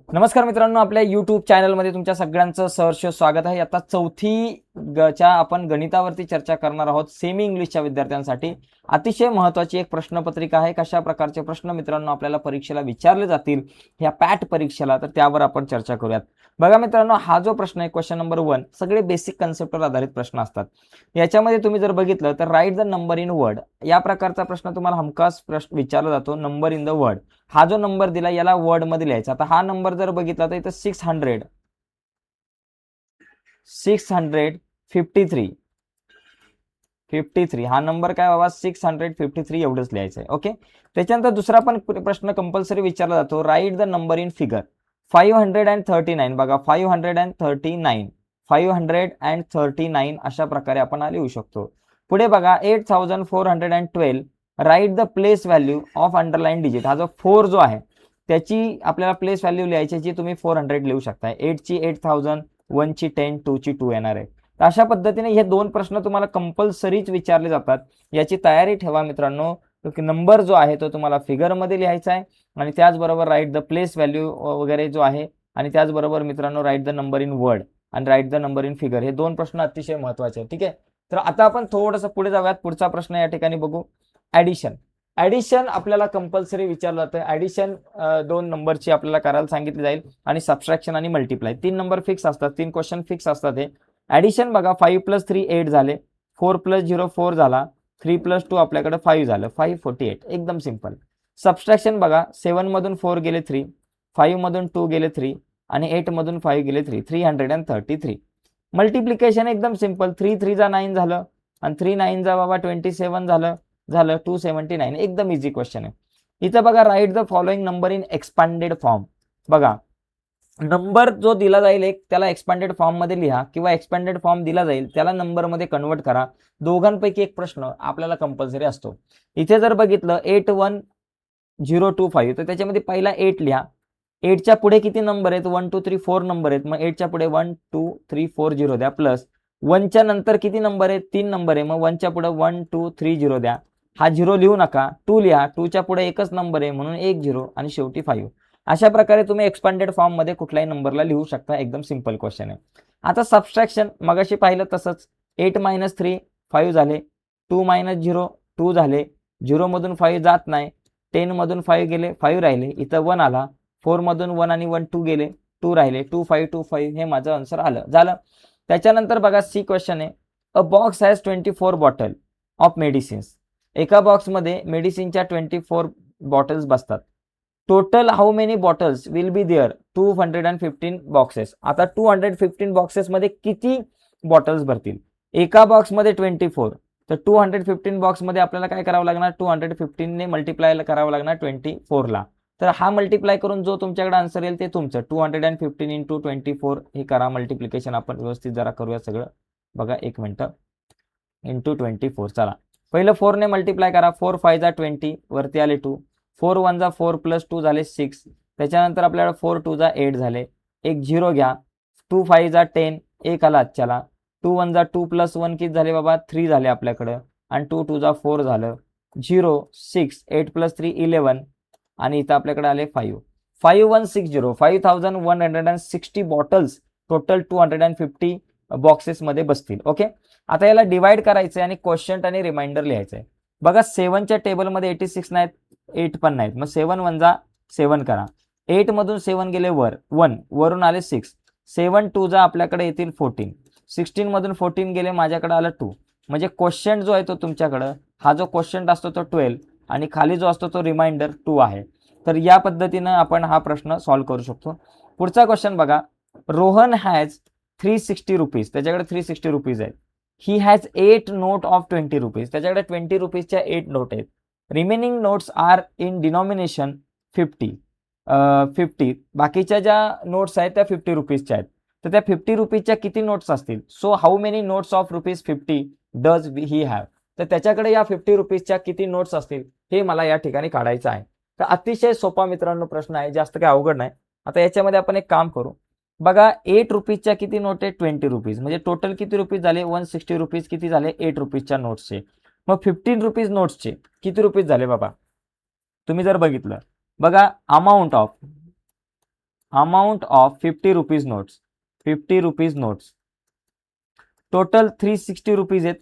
नमस्कार मित्रांनो, आपल्या यूट्यूब चॅनलमध्ये तुमच्या सगळ्यांचं सहर्ष स्वागत आहे. आता च्या आपण गणितावरती चर्चा करणार आहोत. सेमी इंग्लिशच्या विद्यार्थ्यांसाठी अतिशय महत्त्वाची एक प्रश्नपत्रिका आहे. कशा प्रकारचे प्रश्न मित्रांनो आपल्याला परीक्षेला विचारले जातील ह्या पॅट परीक्षेला, तर त्यावर आपण चर्चा करूयात. बघा मित्रांनो, हा जो प्रश्न आहे क्वेश्चन नंबर 1, सगळे बेसिक कन्सेप्टवर आधारित प्रश्न असतात. याच्यामध्ये तुम्ही जर बघितलं तर right the number in word या प्रकारचा प्रश्न तुम्हाला हमखास प्रश्न विचारला जातो. नंबर इन द वर्ड, हा जो नंबर दिला याला वर्ड मध्ये लिहायचा. आता हा नंबर जर बघितला तर इथं 653 हा नंबर काय बाबा, 653 एवढंच लिहायचं आहे. ओके. त्याच्यानंतर दुसरा पण प्रश्न कंपल्सरी विचारला जातो. Right the number in figure 539. बघा 539 अशा प्रकारे आपण लिहू शकतो. पुढे बघा 8412 write the place value of underline digit. हा जो 4 जो आहे त्याची आपल्याला प्लेस व्हॅल्यू लिहायची, जी तुम्ही 400 लिहू शकता. 8 ची 8000, 1 ची 10, 2 ची 2 येणार आहे. तर अशा पद्धतीने हे दोन प्रश्न तुम्हाला कंपल्सरीच विचारले जातात. याची तयारी ठेवा मित्रांनो. नंबर जो आहे तो तुम्हाला फिगरमध्ये लिहायचा आहे आणि त्याचबरोबर राईट द प्लेस व्हॅल्यू वगैरे जो आहे, आणि त्याचबरोबर मित्रांनो write the number in word आणि write the number in figure, हे दोन प्रश्न अतिशय महत्त्वाचे आहेत. ठीक आहे. तर आता आपण थोडंसं पुढे जाऊयात. पुढचा प्रश्न या ठिकाणी बघू. ॲडिशन आपल्याला कंपल्सरी विचारलं जातं. ॲडिशन 2 नंबरची आपल्याला करायला सांगितली जाईल आणि सबट्रॅक्शन आणि मल्टिप्लाय 3 नंबर फिक्स असतात. 3 क्वेश्चन फिक्स असतात. हे ॲडिशन बघा 5 + 3 8 झाले, 4 + 0 4 झाला, 3 + 2 आपल्याकडे 5 झालं, 548. एकदम सिंपल. सबट्रॅक्शन बघा 7 मधून 4 गेले 3, 5 मधून 2 गेले 3 आणि 8 मधून 5 गेले 3, 333. मल्टिप्लिकेशन एकदम सिंपल. 3 3 जा 9 झालं आणि 3 9 जा बाबा 27 झालं 279. एकदम इझी क्वेश्चन आहे. इथं बघा write the following number in expanded form. बघा नंबर जो दिला जाईल एक, त्याला एक्सपांडेड फॉर्म मध्ये लिहा किंवा एक्सपांडेड फॉर्म दिला जाईल त्याला नंबर मध्ये कन्वर्ट करा. दोघांपैकी एक प्रश्न आपल्याला कंपल्सरी असतो. इथे जर बघितलं 81025 तर त्याच्यामध्ये पहिला 8 लिहा. 8च्या पुढे किती नंबर आहेत? 1 2 3 4 नंबर आहेत. मग 8च्या पुढे 1 2 3 4 0 द्या. प्लस 1च्या नंतर किती नंबर आहेत? 3 नंबर आहे. मग 1च्या पुढे 1 2 3 0 द्या. हा 0 लिहू नका, 2 लिहा. 2च्या पुढे एकच नंबर आहे म्हणून 1 0 आणि शेवटी 5. अशा प्रकारे तुम्ही एक्सपांडेड फॉर्म मध्ये कुठल्याही नंबरला लिहू शकता. एकदम सिंपल क्वेश्चन आहे. आता सबट्रॅक्शन मगाशी पाहिलं तसंच. 8 - 3 5 झाले, 2 - 0 2 झाले, 0 मधून 5 जात नाही, 10 मधून 5 गेले 5 राहिले, इथं 1 आला, 4 मधून 1 आणि 1 2 गेले 2 राहिले, 2 5 2 5 हे माझं आन्सर झालं. त्याच्यानंतर बघा सी क्वेश्चन आहे. A box has 24 bottle of medicines. एका बॉक्समध्ये मेडिसिनच्या 24 बॉटल्स बसतात. Total how many bottles will be there? 215 boxes. आता 215 बॉक्सेस मध्ये किती बॉटल्स भरतील? एका बॉक्समध्ये 24, तर 215 बॉक्समध्ये आपल्याला काय करावं लागणार? 215 ने मल्टिप्लाय करावं लागणार 24 ला. तर हा मल्टिप्लाय करून जो तुमच्याकडे आन्सर येईल ते तुमचं 215 इंटू 24 हे करा मल्टिप्लिकेशन. आपण व्यवस्थित जरा करूया सगळं. बघा एक मिनिट. इंटू 24. चला पहिलं 4 ने मल्टिप्लाय करा. 4 5 जा 20, वरती आले 2. 4 1 जा 4 प्लस 2 झाले 6. त्याच्यानंतर आपल्याला 4 2 जा 8 झाले, एक 0 घ्या. 2 5 जा 10, एक आला आजच्याला. 2 1 जा 2 प्लस 1 किती झाले बाबा? 3 झाले आपल्याकडं. आणि 2 2 जा 4 झालं, 0 6 8 प्लस 3 11 आणि इथं आपल्याकडे आले 5. 5160 5160 बॉटल्स टोटल 250 बॉक्सेस मध्ये बसतील. ओके. आता याला डिवाइड करायचंय आणि क्वेश्चन आणि रिमाइंडर लिहायचंय. बघा 7च्या टेबलमध्ये 86 नाहीत, 8 पण नाहीत. मग 7 1 जा 7 करा. 8 मधून 7 गेले 1 वरून आले 6. 7 2 जा आपल्याकडे येतील 14. 16 मधून 14 गेले, माझ्याकडे आलं 2. म्हणजे क्वेश्चन जो आहे तो तुमच्याकडं, हा जो क्वेश्चन असतो तो 12 आणि खाली जो असतो तो रिमाइंडर 2 आहे. तर या पद्धतीनं आपण हा प्रश्न सॉल्व्ह करू शकतो. पुढचा क्वेश्चन बघा. Rohan has 360 rupees. त्याच्याकडे 360 रुपीज आहेत. He has 8 note of 20 rupees. त्याच्याकडे 20 रुपीजच्या 8 नोट आहेत. Remaining notes are in denomination 50. बाकीच्या ज्या नोट्स आहेत त्या 50 रुपीजच्या आहेत. तर त्या 50 रुपीजच्या किती नोट्स असतील? So how many notes of ₹50 does he have? तर त्याच्याकडे या 50 रुपीजच्या किती नोट्स असतील हे मला या ठिकाणी काढायचं आहे. तर अतिशय सोपा मित्रांनो प्रश्न आहे, जास्त काही अवघड नाही. आता याच्यामध्ये आपण एक काम करू. बघा 8 रुपीजच्या किती नोट आहे? 20 रुपीज. म्हणजे टोटल किती रुपीज झाले? 160 रुपीज किती झाले? 8 रुपीजच्या नोट्सचे. मग 15 रुपीज नोट्सचे किती रुपीज झाले बाबा? तुम्ही जर बघितलं, बघा amount of 50 rupees notes, 50 rupees notes total 360 rupees आहेत.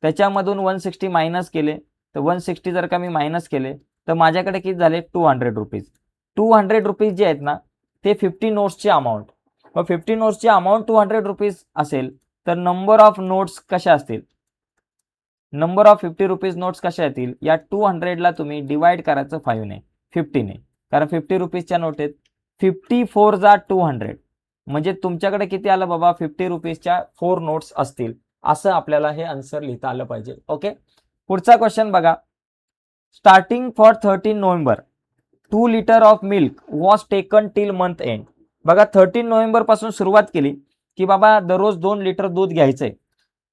त्याच्यामधून 160 मायनस केले तर 160 जर का मी मायनस केले तर माझ्याकडे किती झाले 200 रुपीज. 200 रुपीज जे आहेत ना ते 50 नोट्सची अमाऊंट. मग 50 नोट्सची अमाऊंट 200 रुपीज असेल तर नंबर ऑफ नोट्स कशा असतील, नंबर ऑफ 50 रुपीज नोट्स कशा येतील, या 200ला तुम्ही डिवाइड करायचं 5 ने, 50 ने, कारण 50 रुपीजच्या नोट आहेत. 54 जा 200 म्हणजे तुमच्याकडे किती आलं बाबा 50 रुपीजच्या 4 नोट्स असतील. असं आपल्याला हे आन्सर लिहिता आलं पाहिजे. ओके, पुढचा क्वेश्चन बघा. Starting for 13 November 2 litre of milk was taken till month end. बघा 13 नोव्हेंबर पासून सुरुवात केली की बाबा दररोज 2 लिटर दूध घ्यायचंय.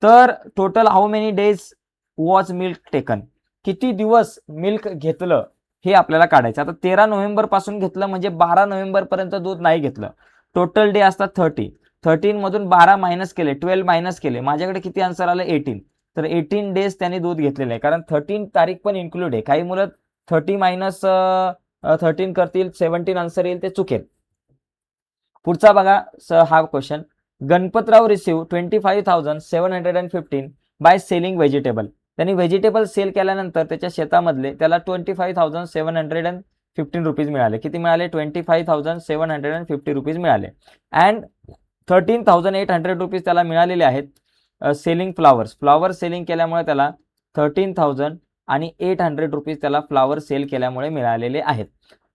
तर total how many days was milk taken, किती दिवस मिल्क घेतलं हे आपल्याला काढायचं. आता 13 नोव्हेंबर पासून घेतलं म्हणजे 12 नोव्हेंबर पर्यंत दूध नाही घेतलं. टोटल डे असतात 30. 13 मधून 12 मायनस केले, 12 मायनस केले, माझ्याकडे किती आन्सर आलं 18. तर 18 डेज त्यांनी दूध घेतलेलं आहे, कारण 13 तारीख पण इन्क्लूड आहे. काही मुलं 30 मायनस 13 करतील, 17 आन्सर येईल, ते चुकेल. पुढचा बघा हा question. Ganpatrao receive 25,715 by selling vegetable. त्यांनी व्हेजिटेबल सेल केल्यानंतर त्याच्या शेतामधले त्याला 25,715 रुपीज मिळाले. किती मिळाले 25,750 रुपीज मिळाले. अँड 13,800 रुपीज त्याला मिळालेले आहेत सेलिंग फ्लावर्स. फ्लावर सेलिंग केल्यामुळे त्याला 13,000 आणि 800 रुपीज त्याला फ्लावर सेल केल्यामुळे मिळालेले आहेत.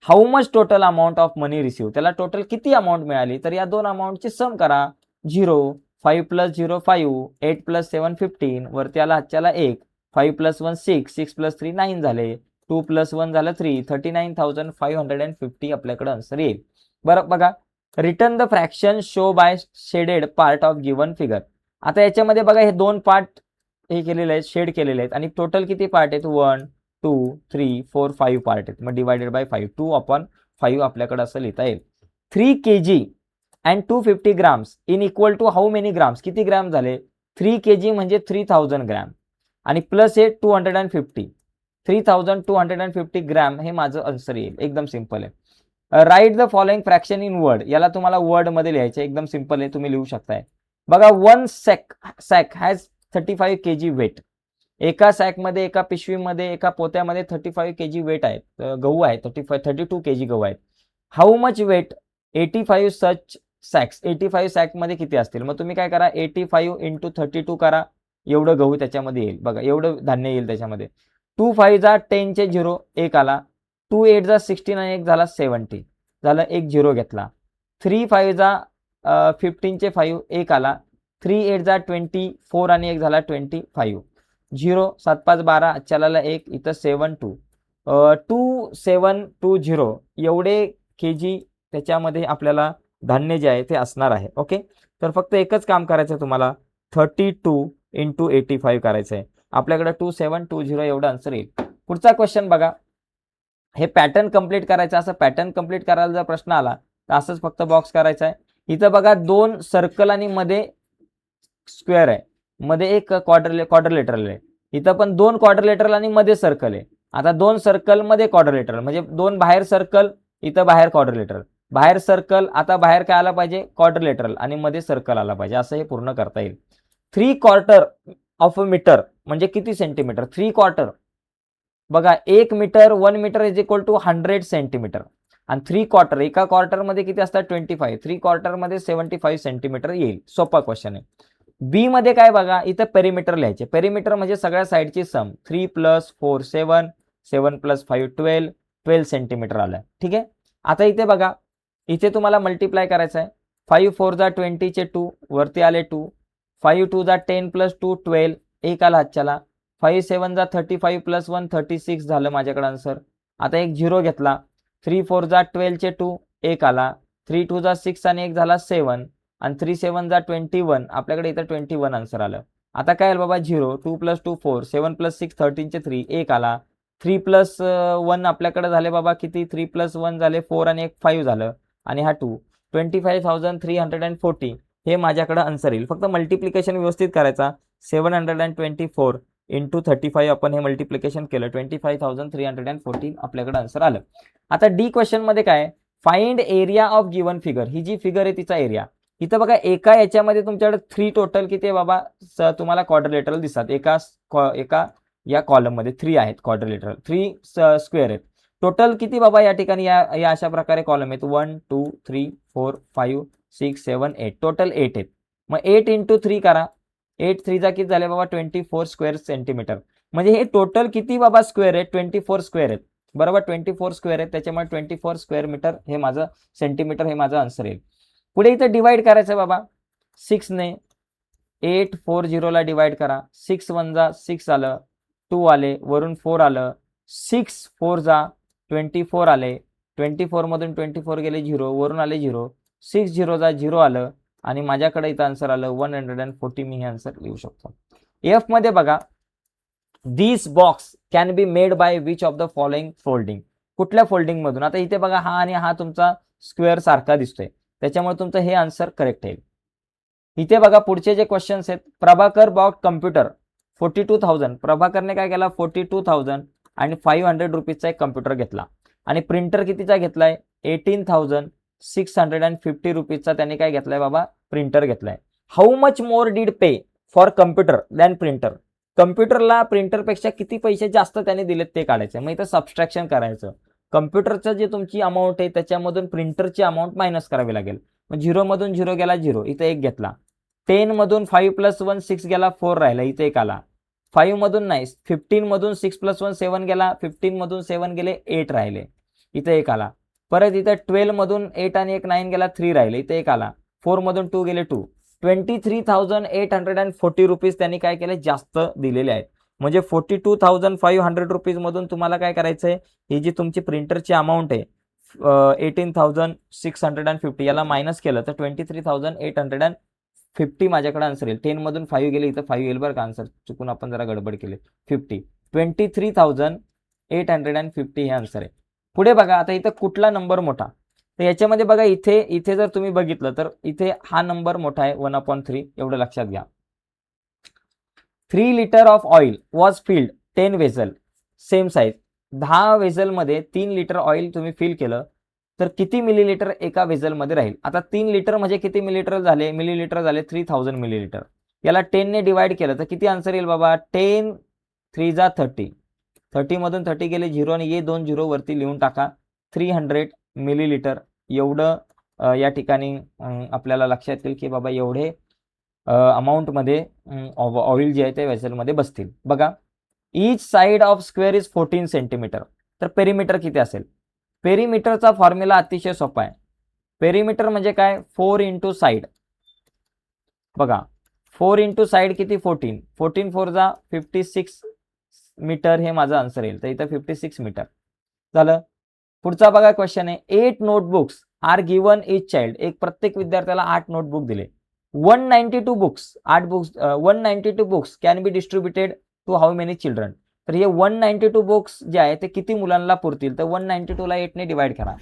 How much total amount of money receive, त्याला टोटल किती अमाऊंट मिळाली, तर या दोन अमाऊंटची सम करा. 0, 5 + 0 5, 8 + 7 15, वरती आला हातच्याला 1, 5 + 1 6, 6 + 3 9 झाले, 2 + 1 झालं 3, 39,550 आपल्याकडे आन्सर येईल. बरं बघा, return the fraction show by shaded part of given figure. आता याच्यामध्ये बघा हे दोन पार्ट हे केलेले आहेत, शेड केलेले आहेत, आणि टोटल किती पार्ट आहेत 1 2 3 4 5 पार्ट आहेत. मग डिवायडेड बाय 5, 2/5 आपल्याकडे असं लिहिता येईल. 3 kg and 250 grams in equal to how many grams, किती ग्रॅम झाले 3 kg म्हणजे 3000 ग्रॅम आणि प्लस हे 250, 3250 ग्रॅम हे माझं आन्सर येईल. एकदम सिंपल आहे. Write the following fraction in word, याला तुम्हाला वर्ड मध्ये लिहायचं, एकदम सिंपल आहे, तुम्ही लिहू शकताय. बघा 1 सॅक हॅज 35 kg वेट. एका सॅकमध्ये, एका पिशवीमध्ये, एका पोत्यामध्ये 35 kg वेट आहे, गहू आहे, 32 kg गहू आहेत. How much weight 85 such sacks, 85 सॅकमध्ये किती असतील. मग तुम्ही काय करा 85 × 32 करा, एवढं गहू त्याच्यामध्ये येईल. बघा एवढं धान्य येईल त्याच्यामध्ये. 2 5 जा 10 चे 0 1 आला, 2 8 जा 16 आणि 1 झाला 70 झालं, 1 0 घेतला. 3 5 जा 15 चे 5 1 आला, 3 8 जा 24 आणि 1 झाला 25, 0 7 5 12 चलाला 1 इथं 7 2 2720 एवढे kg त्याच्यामध्ये आपल्याला धान्य जे आहे ते असणार आहे. ओके, तर फक्त एकच काम करायचं आहे तुम्हाला, 32 × 85 करायचं आहे. आपल्याकडे 2720 एवढं आन्सर येईल. पुढचा क्वेश्चन बघा. हे पॅटर्न कंप्लीट करायचं. असं पॅटर्न कंप्लीट करायला जर प्रश्न आला तर असंच फक्त बॉक्स करायचा आहे. इथं बघा 2 सर्कल आणि मध्ये स्क्वेअर आहे, मध्ये एक क्वाड्रिलेटरल आहे. इथं पण 2 क्वाड्रिलेटरल आणि मध्ये सर्कल आहे. आता 2 सर्कल मध्ये क्वाड्रिलेटरल म्हणजे 2 बाहेर सर्कल, इथं बाहेर क्वाड्रिलेटरल, बाहेर सर्कल, आता बाहेर काय आला पाहिजे क्वाड्रिलेटरल आणि मध्ये सर्कल आला पाहिजे. असं हे पूर्ण करता येईल. 3/4 ऑफ अ मीटर म्हणजे किती सेंटीमीटर. 3/4 बघा 1 metre, 1 metre is equal to 100 centimetre, आणि 3/4 एका क्वार्टर मध्ये किती असतात 25, 3/4 मध्ये 75 सेंटीमीटर येईल. सोपा क्वेश्चन आहे. बी मध्ये काय बघा, इथं पेरिमीटर लिहायचे. पेरिमीटर म्हणजे सगळ्या साईडची सम. 3 + 4 7, 7 + 5 12, 12 सेंटीमीटर आलं. ठीक आहे. आता इथे बघा, इथे तुम्हाला मल्टिप्लाय करायचं आहे. 5 4 जा 20 चे 2 वरती आले 2, 5 2 जा 10 + 2 12 1 आला हातच्याला, 5 7 जा 35 + 1 36 झालं माझ्याकडे आन्सर. आता एक 0 घेतला, 3 4 जा 12 चे 2 1 आला, 3 2 जा 6 आणि 1 झाला 7, आणि 3 7 जा 21 आपल्याकडे इथं 21 आन्सर आलं. आता काय आलं बाबा 0, 2 + 2 4, 7 + 6 13 चे 3 1 आला, 3 + 1 आपल्याकडे झाले बाबा किती, 3 + 1 झाले 4 आणि 1 5 झालं, आणि हा 2 25,340 हे माझ्याकडे आन्सर येईल. फक्त मल्टिप्लिकेशन व्यवस्थित करायचा. 724 × 35 आपण हे मल्टिप्लिकेशन केलं, 25,314 आपल्याकडे आन्सर आलं. आता डी क्वेश्चन मध्ये काय, find area of given figure, ही जी फिगर आहे तिचा एरिया. इथं बघा एका याच्यामध्ये तुमच्याकडे 3 टोटल किती आहे बाबा, तुम्हाला क्वाड्रिलेटरल दिसतात. एका या कॉलम मध्ये 3 आहेत क्वाड्रिलेटरल, 3 स्क्वेअर आहेत. टोटल किती बाबा या ठिकाणी या अशा प्रकारे कॉलम आहेत, 1 2 3 4 5 6 7 8, टोटल 8 आहेत. मग 8 × 3 करा, 8 3 किती झाले बाबा 24 स्क्वेअर सेंटीमीटर. म्हणजे हे टोटल किती बाबा स्क्वेअर आहे, 24 स्क्वेअर आहेत. बरोबर, 24 स्क्वेअर आहेत, त्याच्यामुळे 24 स्क्वेअर मीटर हे माझं सेंटीमीटर हे माझं आन्सर येईल. पुढे इथं डिवाइड करायचं बाबा 6 ने, 840 ला डिवाइड करा. 6 1 जा 6 आलं, 2 आले, वरून 4 आलं, 6 4 जा 24 आले, 24 मधून 24 गेले 0, वरून आले 0, 6 0 जा 0 आलं, आणि माझ्याकडे इथं आन्सर आलं 140. मी हे आन्सर लिहू शकतो. एफ मध्ये बघा, this box can be made by which of the following folding, कुठल्या फोल्डिंग मधून. आता इथे बघा हा आणि हा तुमचा स्क्वेअर सारखा दिसतोय, त्याच्यामुळे तुमचं हे आन्सर करेक्ट येईल. इथे बघा पुढचे जे क्वेश्चन्स आहेत, प्रभाकर बॉक्स कम्प्युटर 42,000. प्रभाकरने काय केला, 42,000 आणि 500 रुपीजचा एक कम्प्युटर घेतला, आणि प्रिंटर कितीचा घेतलाय, 18,650 रुपीजचा त्याने काय घेतलाय बाबा, प्रिंटर घेतलाय. How much more did pay for computer than printer, कम्प्युटरला प्रिंटरपेक्षा किती पैसे जास्त त्याने दिलेत ते काढायचं. मग इथं सबस्ट्रॅक्शन करायचं, कम्प्युटरचं जे तुमची अमाऊंट आहे त्याच्यामधून प्रिंटरची अमाऊंट मायनस करावी लागेल. मग 0 मधून 0 गेला 0, इथं 1 घेतला. 10 मधून 5 + 1 6 गेला, 4 राहिला, इथे 1 आला. 5 मधून नाही, 15 मधून 6 + 1 7 गेला, 15 मधून 7 गेले, 8 राहिले, इथे 1 आला. परत इथं 12 मधून 8 आणि 1 9 गेला, 3 राहिले, इथे 1 आला. 4 मधून 2 गेले 2. 23,840 रुपीज त्यांनी काय केले, जास्त दिलेले आहेत. म्हणजे 42,500 रुपीज मधून तुम्हाला काय करायचंय, ही जी तुमची प्रिंटरची अमाऊंट आहे 18,650, याला मायनस केलं तर 23,850 माझ्याकडे आन्सर येईल. 10 मधून 5 गेले, इथं 5 येईल बरं का आन्सर, चुकून आपण जरा गडबड केली. 23,850 हे आन्सर आहे. पुढे बघा, आता इथं कुठला नंबर मोठा, तर याच्यामध्ये बघा इथे जर तुम्ही बघितलं तर इथे हा नंबर मोठा आहे 1/3, एवढं लक्षात घ्या. 3 litre of oil was filled 10 vessel same size, 10 vessel मध्ये 3 लिटर ऑइल तुम्ही फिल केलं तर किती मिलीलिटर एका वेझल मध्ये राहील. आता 3 लिटर म्हणजे किती मिलीलिटर झाले, 3000 मिलीलिटर. याला 10 ने डिवाइड केलं तर किती आन्सर येईल बाबा, 10 3 जा 30, 30 मधून 30 गेले 0, आणि ये 2 0 वरती लिहून टाका, 300 मिलीलिटर एवढं या ठिकाणी आपल्याला लक्षात येईल की बाबा एवढे अमाऊंट मध्ये ऑइल जे आहे ते वेसलमध्ये बसतील. बघा, each side of square is 14 centimetre, तर पेरीमीटर किती असेल. पेरीमीटरचा फॉर्म्युला अतिशय सोपा आहे. पेरीमीटर म्हणजे काय, 4 × साइड. बघा 4 × साइड किती, 14, 14 4 जा 56 मीटर हे माझं आन्सर येईल. तर इथं 56 मीटर झालं. पुढचा बघा क्वेश्चन आहे, 8 notebooks are given each child, एक प्रत्येक विद्यार्थ्याला 8 नोटबुक दिले. 192 books can be distributed to how many children, तर हे 192 बुक्स जे आहे ते किती मुलांना पुरतील. तर 192 ला 8 ने डिवाइड करा.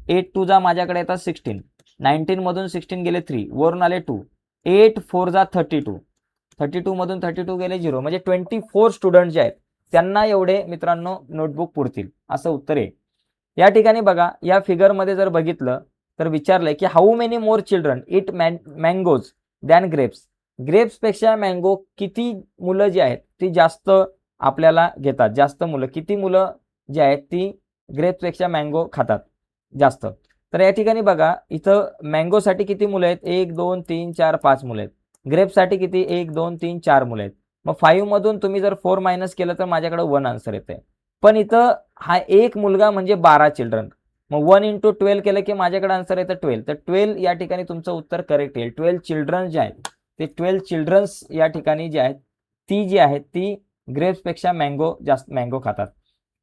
8 2 जा माझ्याकडे येतात 16, 19 मधून 16 गेले 3, वरून आले 2, 8 4 जा 32, 32 मधून 32 गेले 0, म्हणजे 24 स्टुडंट जे आहेत त्यांना एवढे मित्रांनो नोटबुक पुरतील, असं उत्तर आहे. या ठिकाणी बघा, या फिगरमध्ये जर बघितलं तर विचारलंय की how many more children eat mangoes than grapes, ग्रेप्सपेक्षा मँगो किती मुलं जी आहेत ती जास्त आपल्याला घेतात, जास्त मुलं, किती मुलं जी आहेत ती ग्रेप्सपेक्षा मँगो खातात जास्त. तर या ठिकाणी बघा, इथं मँगोसाठी किती मुलं आहेत, 1 2 3 4 5 मुलं आहेत. ग्रेप्ससाठी किती, 1 2 3 4 मुलं आहेत. मग 5 मधून तुम्ही जर 4 मायनस केलं तर माझ्याकडे 1 आन्सर येते. पण इथं हा एक मुलगा म्हणजे 12 चिल्ड्रन, मग 1 × 12 केलं की माझ्याकडे आन्सर येतं 12. तर 12 या ठिकाणी तुमचं उत्तर करेक्ट येईल. 12 चिल्ड्रन जे आहेत ते 12 चिल्ड्रन्स या ठिकाणी जे आहेत ती जी आहेत ती ग्रेप्सपेक्षा मँगो खातात.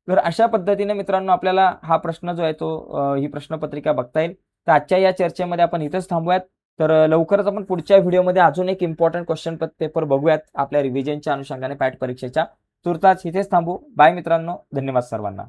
तर अशा पद्धतीने मित्रांनो आपल्याला हा प्रश्न जो आहे तो ही प्रश्नपत्रिका बघता येईल. तर आजच्या या चर्चेमध्ये आपण इथेच थांबूयात. तर लवकरच आपण पुढच्या व्हिडिओमध्ये अजून एक इम्पॉर्टंट क्वेश्चन पेपर बघूयात आपल्या रिव्हिजनच्या अनुषंगाने पॅट परीक्षेच्या. तुर्तास इथेच थांबू. बाय मित्रांनो, धन्यवाद सर्वांना.